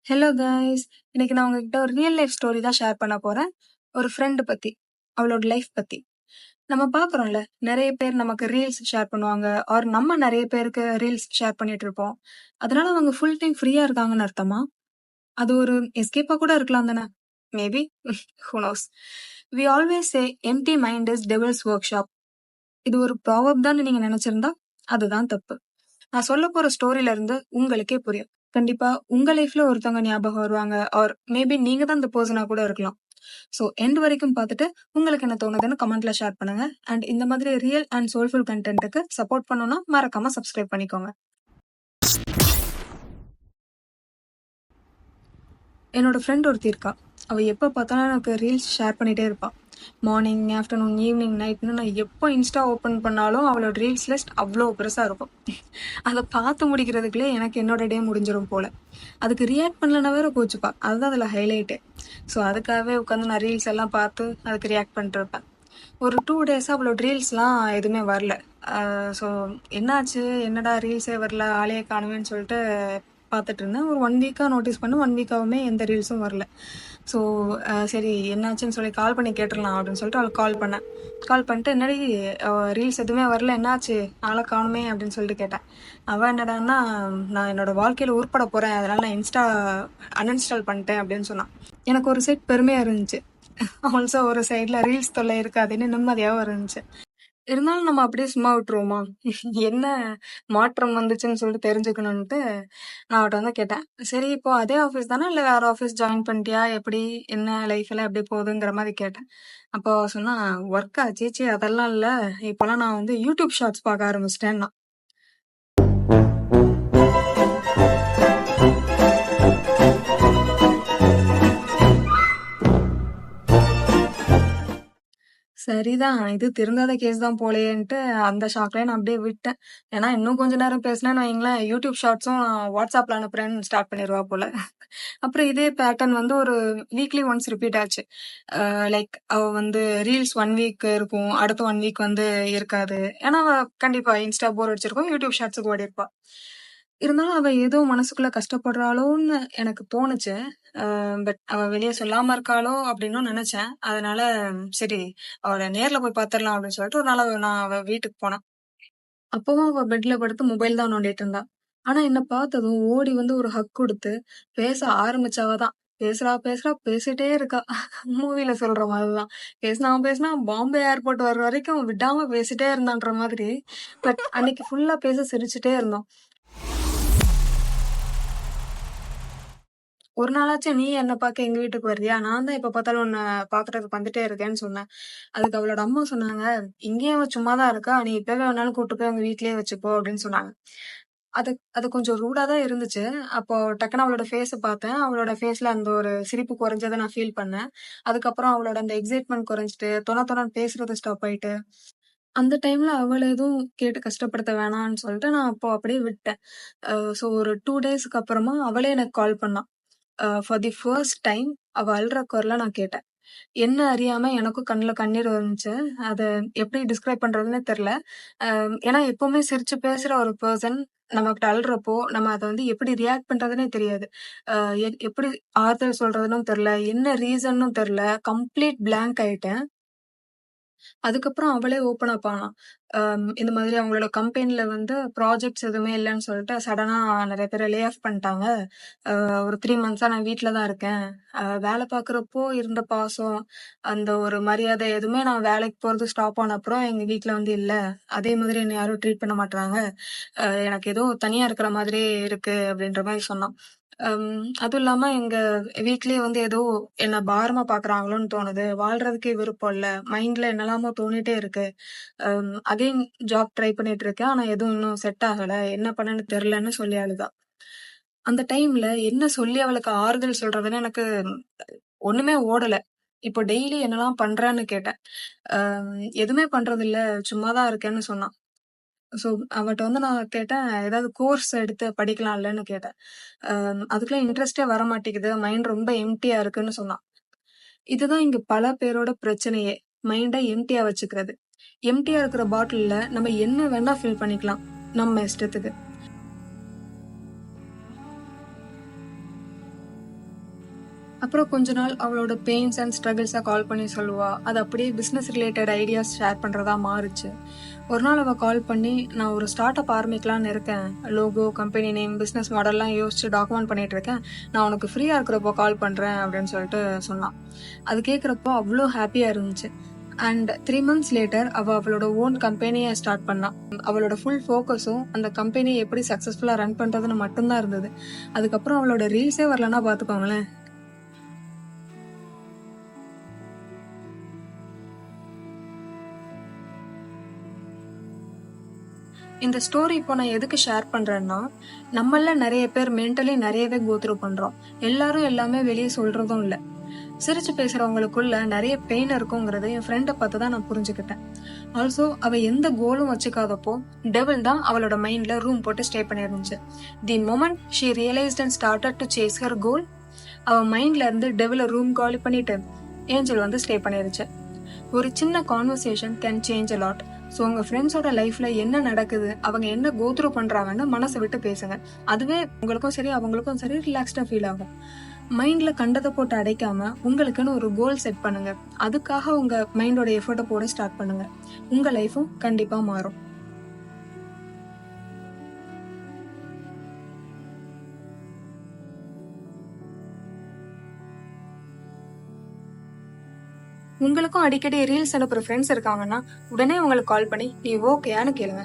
Hello guys. இன்னைக்கு நான் உங்ககிட்ட ஒரு ரியல் லைஃப் ஸ்டோரி தான் ஷேர் பண்ண போறேன். ஒரு ஃப்ரெண்டு பத்தி, அவளோட லைஃப் பத்தி. நம்ம பார்க்குறோம்ல, நெறைய பேர் நமக்கு ரீல்ஸ் ஷேர் பண்ணுவாங்க. ஆர் நம்ம நெறைய பேருக்கு ரீல்ஸ் ஷேர் பண்ணிட்டு இருப்போம். அதனால அவங்க ஃபுல் டைம் ஃப்ரீயா இருக்காங்கன்னு அர்த்தமா? அது ஒரு எஸ்கேப்பா கூட இருக்கலாம் தானே? Maybe. Who knows? We always say empty mind is devil's workshop. இது ஒரு ப்ராவர்ப் தான் நீங்க நினைச்சிருந்தா அதுதான் தப்பு. நான் சொல்ல போற ஸ்டோரியில இருந்து உங்களுக்கே புரியும். கண்டிப்பா உங்க லைஃப்ல ஒருத்தவங்க ஞாபகம் வருவாங்க. ஆர் மேபி நீங்க தான் அந்த பர்சனா கூட இருக்கலாம். ஸோ எண்ட் வரைக்கும் பார்த்துட்டு உங்களுக்கு என்ன தோணுதுன்னு கமெண்ட்ல ஷேர் பண்ணுங்க. அண்ட் இந்த மாதிரி ரியல் அண்ட் சோல்ஃபுல் கண்டென்ட்டுக்கு சப்போர்ட் பண்ணணும்னா மறக்காம சப்ஸ்கிரைப் பண்ணிக்கோங்க. என்னோட ஃப்ரெண்ட் ஒருத்தி இருக்கா. அவ எப்ப பார்த்தாலும் எனக்கு ரீல்ஸ் ஷேர் பண்ணிட்டே இருப்பா. மார்னிங், ஆஃப்டர்நூன், ஈவினிங், நைட்னு நான் எப்போ இன்ஸ்டா ஓப்பன் பண்ணாலும் அவளோட ரீல்ஸ் லிஸ்ட் அவ்வளோ பெருசா இருக்கும். அதை பார்த்து முடிக்கிறதுக்குள்ளே எனக்கு என்னோட டே முடிஞ்சிடும் போல. அதுக்கு ரியாக்ட் பண்ணலன்னா வேற கோச்சுப்பா. அதுதான் அதில் ஹைலைட்டே. ஸோ அதுக்காகவே உட்காந்து நான் ரீல்ஸ் எல்லாம் பார்த்து அதுக்கு ரியாக்ட் பண்ணிட்டு இருப்பேன். ஒரு 2 டேஸாக அவளோட ரீல்ஸ்லாம் எதுவுமே வரல. ஸோ என்னாச்சு, என்னடா ரீல்ஸே வரல, ஆளையே காணுமேன்னு சொல்லிட்டு பார்த்துட்டு இருந்தேன். ஒரு 1 வீக்காக நோட்டீஸ் பண்ணேன். 1 வீக்காகவுமே எந்த ரீல்ஸும் வரல. ஸோ சரி என்னாச்சுன்னு சொல்லி கால் பண்ணி கேட்டுடலாம் அப்படின்னு சொல்லிட்டு அவளுக்கு கால் பண்ணேன். கால் பண்ணிட்டு என்னடி ரீல்ஸ் எதுவுமே வரல, என்னாச்சு, ஆளை காணுமே அப்படின்னு சொல்லிட்டு கேட்டேன். அவள் என்னடான்னா, நான் என்னோட வாழ்க்கையில் உருப்பட போகிறேன், அதனால நான் இன்ஸ்டா அன்இன்ஸ்டால் பண்ணிட்டேன் அப்படின்னு சொன்னான். எனக்கு ஒரு சைட் பெருமையாக இருந்துச்சு. ஆல்சோ ஒரு சைடில் ரீல்ஸ் தொல்லை இருக்காதுன்னு நிம்மதியாகவும் இருந்துச்சு. இருந்தாலும் நம்ம அப்படியே சும்மா விட்டுருவோமா? என்ன மாற்றம் வந்துச்சுன்னு சொல்லிட்டு தெரிஞ்சுக்கணுன்ட்டு நான் அவட்ட வந்து கேட்டேன். சரி இப்போ அதே ஆஃபீஸ் தானே, இல்லை வேற ஆஃபீஸ் ஜாயின் பண்ணிட்டியா, எப்படி, என்ன லைஃப் எல்லாம் எப்படி போகுதுங்கிற மாதிரி கேட்டேன். அப்போ அவ சொன்னா, ஒர்க்கா, சீச்சி அதெல்லாம் இல்லை, இப்போலாம் நான் வந்து யூடியூப் ஷார்ட்ஸ் பார்க்க ஆரம்பிச்சிட்டேன்னா. சரிதான். இது திருந்தாத கேஸ் தான் போலயேன்ட்டு அந்த ஷாக்லயே நான் அப்படியே விட்டேன். ஏன்னா இன்னும் கொஞ்ச நேரம் பேசினேன்னு வைங்களேன், யூடியூப் ஷார்ட்ஸும் வாட்ஸ்அப்ல அனுப்புறேன்னு ஸ்டார்ட் பண்ணிருவா போல. அப்புறம் இதே பேட்டர்ன் வந்து ஒரு வீக்லி ஒன்ஸ் ரிப்பீட் ஆச்சு. லைக் அவ வந்து ரீல்ஸ் 1 வீக் இருக்கும், அடுத்த 1 வீக் வந்து இருக்காது. ஏன்னா அவ கண்டிப்பா இன்ஸ்டா போர் அடிச்சிருக்கும், யூடியூப் ஷார்ட்ஸுக்கு ஓடிருப்பா. இருந்தாலும் அவ ஏதோ மனசுக்குள்ள கஷ்டப்படுறாளோன்னு எனக்கு தோணுச்சு. பட் அவ வெளிய சொல்லாம இருக்காளோ அப்படின்னும் நினைச்சேன். அதனால சரி அவள நேர்ல போய் பார்த்துடலாம் அப்படின்னு சொல்லிட்டு ஒரு நாள் நான் அவ வீட்டுக்கு போனேன். அப்பவும் அவ பெட்ல படுத்து மொபைல் தான் நோண்டிட்டு இருந்தா. ஆனா என்ன பார்த்ததும் ஓடி வந்து ஒரு ஹக் கொடுத்து பேச ஆரம்பிச்சவ தான். பேசுறா பேசுறா பேசிட்டே இருக்கா. மூவில சொல்ற மாதிரிதான். பேசினா பேசினா பாம்பே ஏர்போர்ட் வர்ற வரைக்கும் விடாம பேசிட்டே இருந்தான்ற மாதிரி. பட் அன்னைக்கு ஃபுல்லா பேச சிரிச்சுட்டே இருந்தோம். ஒரு நாளாச்சும் நீ என்ன பார்க்க எங்க வீட்டுக்கு வர்றியா? நான் தான் எப்ப பார்த்தாலும் உன்ன பார்க்கறதுக்கு வந்துட்டே இருக்கேன்னு சொன்னேன். அதுக்கு அவளோட அம்மா சொன்னாங்க, இங்கேயும் அவ சும்மா தான் இருக்கா. நீ எப்ப வேணாலும் கூட்டு போய் உங்க வீட்லயே வச்சுக்கோ அப்படின்னு சொன்னாங்க. அது அது கொஞ்சம் ரூடா தான் இருந்துச்சு. அப்போ டக்குனு அவளோட ஃபேஸ பார்த்தேன். அவளோட ஃபேஸ்ல அந்த ஒரு சிரிப்பு குறைஞ்சத நான் ஃபீல் பண்ணேன். அதுக்கப்புறம் அவளோட அந்த எக்ஸைட்மென்ட் குறைஞ்சுட்டு, தொணன்னு பேசுறது ஸ்டாப் ஆயிட்டு. அந்த டைம்ல அவள எதுவும் கேட்டு கஷ்டப்படுத்த வேணாம்னு சொல்லிட்டு நான் அப்போ அப்படியே விட்டேன். ஸோ ஒரு 2 டேஸ்க்கு அப்புறமா அவளே எனக்கு கால் பண்ணா. ஃபார் தி ஃபர்ஸ்ட் டைம் அவ அழுற குரல நான் கேட்டேன். என்ன அறியாம எனக்கும் கண்ணுல கண்ணீர் வந்துச்சு. அத எப்படி டிஸ்கிரைப் பண்றதுன்னே தெரியல. ஏன்னா எப்பவுமே சிரிச்சு பேசுற ஒரு பெர்சன் நம்மகிட்ட அழுறப்போ, நம்ம அத வந்து எப்படி ரியாக்ட் பண்றதுன்னே தெரியாது. அ எப்படி ஆறுதல் சொல்றதுன்னும் தெரியல. என்ன ரீசன்னும் தெரியல. கம்ப்ளீட் பிளாங்க் ஆயிட்டேன். அதுக்கப்புறம் அவளே ஓப்பன் அப் ஆனா. இந்த மாதிரி அவங்களோட கம்பெனில வந்து ப்ராஜெக்ட்ஸ் எதுவுமே இல்லன்னு சொல்லிட்டு சடனா நெறைய பேர லே ஆஃப் பண்ணிட்டாங்க. ஒரு 3 மந்த்ஸா நான் வீட்ல தான் இருக்கேன். வேலை பார்க்குறப்போ இருந்த பாசம், அந்த ஒரு மரியாதை எதுவுமே நான் வேலைக்கு போறது ஸ்டாப் ஆன அப்புறம் எங்க வீட்ல வந்து இல்ல. அதே மாதிரி என்ன யாரும் ட்ரீட் பண்ண மாட்றாங்க. எனக்கு ஏதோ தனியா இருக்கிற மாதிரியே இருக்கு அப்படின்ற மாரி சொன்னா. அதுவும் இல்லாம எங்க வீட்லயே வந்து ஏதோ என்ன பாரமா பார்க்குறாங்களோன்னு தோணுது. வாழ்றதுக்கே விருப்பம் இல்ல. மைண்ட்ல என்னெல்லாமோ தோணிட்டே இருக்கு. அகைன் ஜாப் ட்ரை பண்ணிட்டு இருக்கேன். ஆனா எதுவும் இன்னும் செட் ஆகல. என்ன பண்ணன்னு தெரியலன்னு சொல்லி அழுதா. அந்த டைம்ல என்ன சொல்லி அவளுக்கு ஆறுதல் சொல்றதுன்னு எனக்கு ஒண்ணுமே ஓடல. இப்போ டெய்லி என்னலாம் பண்றன்னு கேட்டேன். அ எதுவுமே பண்றதில்ல. சும்மா தான் இருக்கேன்னு சொன்னா. ஸோ அவட்ட வந்து நான் கேட்டேன், ஏதாவது கோர்ஸ் எடுத்து படிக்கலாம்லன்னு கேட்டேன். அதுக்கெல்லாம் இன்ட்ரெஸ்ட்டே வரமாட்டேங்குது. மைண்ட் ரொம்ப எம்ப்டியா இருக்குன்னு சொன்னா. இதுதான் இங்க பல பேரோட பிரச்சனையே. மைண்ட எம்ப்டியா வச்சுக்கிறது. எம்ப்டியா இருக்கிற பாட்டில்ல நம்ம என்ன வேணா ஃபில் பண்ணிக்கலாம். நம்ம இஷ்டத்துக்கு. அப்புறம் கொஞ்ச நாள் அவளோட பெயின்ஸ் அண்ட் ஸ்ட்ரகிள்ஸை கால் பண்ணி சொல்லுவா. அது அப்படியே பிஸ்னஸ் ரிலேட்டட் ஐடியாஸ் ஷேர் பண்ணுறதா மாறுச்சு. ஒரு நாள் அவள் கால் பண்ணி, நான் ஒரு ஸ்டார்ட் அப் ஆரம்பிக்கலான்னு இருக்கேன். லோகோ, கம்பெனி நேம், பிஸ்னஸ் மாடல்லாம் யோசிச்சு டாக்குமெண்ட் பண்ணிட்டு இருக்கேன். நான் உனக்கு ஃப்ரீயாக இருக்கிறப்போ கால் பண்ணுறேன் அப்படின்னு சொல்லிட்டு சொன்னான். அது கேட்குறப்போ அவ்வளோ ஹாப்பியாக இருந்துச்சு. அண்ட் 3 months லேட்டர் அவளோட ஓன் கம்பெனியை ஸ்டார்ட் பண்ணா. அவளோட ஃபுல் ஃபோக்கஸும் அந்த கம்பெனியை எப்படி சக்ஸஸ்ஃபுல்லாக ரன் பண்ணுறதுன்னு மட்டும்தான் இருந்தது. அதுக்கப்புறம் அவளோட ரீல்ஸே வரலன்னா பார்த்துக்கோங்களேன். இந்த ஸ்டோரி இப்போ நான் எதுக்கு ஷேர் பண்றேன்னா, நம்மள நிறைய பேர் மென்டலி நிறையவே கோத்ரூ பண்றோம். எல்லாரும் எல்லாமே வெளியே சொல்றதும் இல்ல. சிரிச்சு பேசுறவங்களுக்குள்ள நிறைய பெயின் இருக்குங்கிறத என் ஃப்ரெண்டை பார்த்து தான் நான் புரிஞ்சுக்கிட்டேன். ஆல்சோ அவ எந்த கோலும் வச்சுக்காதப்போ டெவில் தான் அவளோட மைண்ட்ல ரூம் போட்டு ஸ்டே பண்ணிருந்துச்சு. The moment she realised and started to chase her goal, அவ மைண்ட்ல இருந்து டெவில ரூம் காலி பண்ணிட்டு ஏஞ்சல் வந்து ஸ்டே பண்ணிருச்சு. ஒரு சின்ன conversation can change a lot. So உங்க ஃப்ரெண்ட்ஸோட லைஃப்ல என்ன நடக்குது, அவங்க என்ன கோத்ரூ பண்றாங்கன்னு மனசை விட்டு பேசுங்க. அதுவே உங்களுக்கும் சரி அவங்களுக்கும் சரி ரிலாக்ஸ்டா ஃபீல் ஆகும். மைண்ட்ல கண்டதை போட்டு அடைக்காம உங்களுக்குன்னு ஒரு கோல் செட் பண்ணுங்க. அதுக்காக உங்க மைண்டோட எஃபர்ட்டை போட ஸ்டார்ட் பண்ணுங்க. உங்க லைஃபும் கண்டிப்பா மாறும். உங்களுக்கும் அடிக்கடி ரீல்ஸ் அனுப்புற ஃப்ரெண்ட்ஸ் இருக்காங்கன்னா உடனே உங்களுக்கு கால் பண்ணி நீ ஓகேயான்னு கேளுங்க.